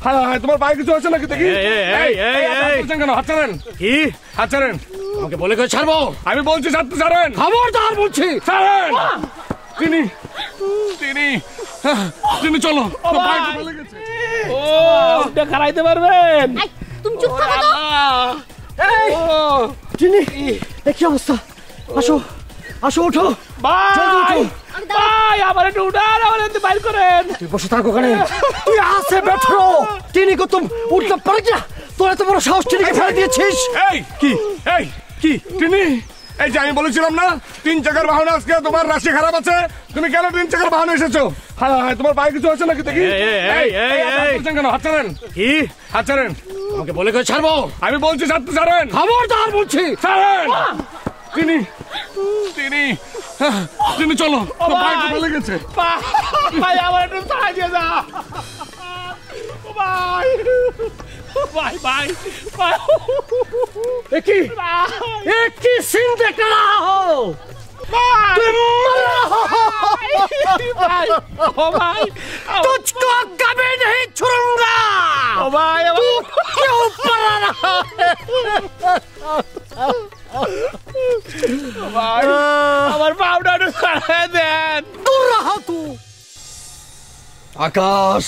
হ্যাঁ হ্যাঁ, তোমার পায়ে কিছু আছে নাকি দেখি? কেন হাত ছাড়েন? কি হাত ছাড়েন? আমাকে বলে করে ছাড়বো? আমি বলছি ছাড়তে ছাড়েন। খবরদার বলছি ছাড়েন। তিনি তিনি তিনি চলো, পায়ে ভালো গেছে। ও ওটা খারাইতে পারবেন? তুমি চুপ থাকো তো। চিনি কি অবস্থা? আসো আসো, ওঠো ভাই ভাই, আমার একটু উঠান, আমার একটু বাইর করেন। তুই বসে থাকো ওখানে, তুই আসে বেঠো। চিনি কো তুম উঠতে পারে যা, তোর এত বড় সাহস চিনিকে ফেলে দিয়েছিস? এই কি তিনি? এই যে আমি বলেছিলাম না 3 চাকার বাহনে আজকে তোমার রাশি খারাপ আছে, তুমি কেন 3 চাকার বাহনে এসেছো? হ্যাঁ হ্যাঁ, তোমার পায়ে কিছু আছে নাকি দেখি? কেন হাত ছাড়েন? কি হাত ছাড়েন? আমাকে বলে করে ছাড়বো? আমি বলছি ছাড়তে ছাড়েন। খবরদার বলছি ছাড়েন। তিনি তিনি তিনি চলো, পায়ে ভালো গেছে। ভাই আমার একটু সাহায্য দিয়ে দাও ভাই। ভাই ভাই ভাই, কি সিন দেখ रहा हो? तुझको कभी नहीं छोड़ूंगा। तू क्यों पड़ा रहा है? আমার পাউডার ছাড়াই দেন। दूर रहा तू। আকাশ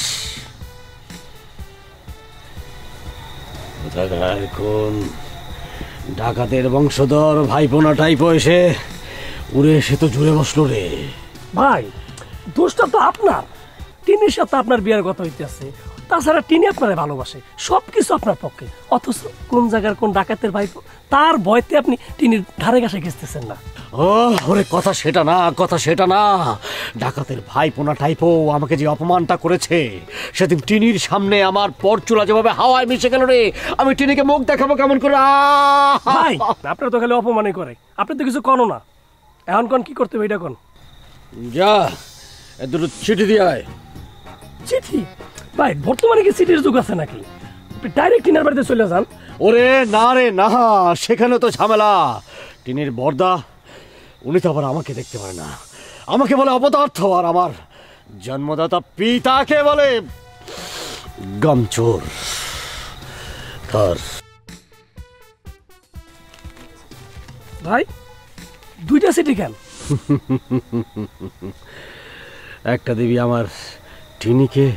কোন ডাকাতের বংশধর ভাইপোনা টাইপো এসে উড়ে এসে তো জুড়ে বসলো রে। ভাই দোষটা তো আপনার, টিনির সাথে আপনার বিয়ের কথা হইতেছে, তাছাড়া টিনি আপনারে ভালোবাসে, সবকিছু আপনার পক্ষে, অথচ কোন জায়গার কোন ডাকাতের ভাই তার ভয়তে আপনি টিনির ধারে কাছে ঘেসতেছেন না। ও ওরে, কথা সেটা না, কথা সেটা না। ডাকাতের ভাইপোনা টাইপো আমাকে যে অপমানটা করেছে সেদিন টিনির সামনে আমার পরচুলা যেভাবে হাওয়ায় মিশে গেল রে, আমি টিনিকে মুখ দেখাবো কেমন করে? ভাই আপনার তো খালি অপমানই করে, আপনি তো কিছু কনো না। এখন কোন কি করতে হবে এটা কোন? যা এ দুটো চিঠি দিয়ে আয়। চিঠি? ভাই বর্তমানে কি চিঠির যুগ আছে নাকি? ডাইরেক্ট টিনার বাড়িতে চলে যান। ওরে না রে না, সেখানে তো ঝামেলা। টিনির বর্দা উনি তো আবার আমাকে দেখতে পারে না, আমাকে বলে অপদার্থ, আর আমার জন্মদাতা পিতাকে বলে গামচোর। তার ভাই দুইটা চিঠি কেন? একটা দেবী আমার টিনিকে,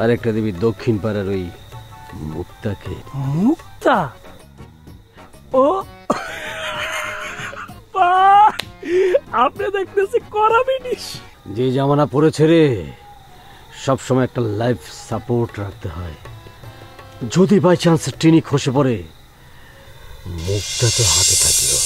আর একটা দেবী দক্ষিণ পাড়ার ওই মুক্তাকে। মুক্তা? ও আপনি দেখতেছি করা জিনিস। যে জামানা পড়েছে রে, সবসময় একটা লাইফ সাপোর্ট রাখতে হয়। যদি বাই চান্স টিনি খসে পড়ে, মুক্তা তো হাতে থাকলো।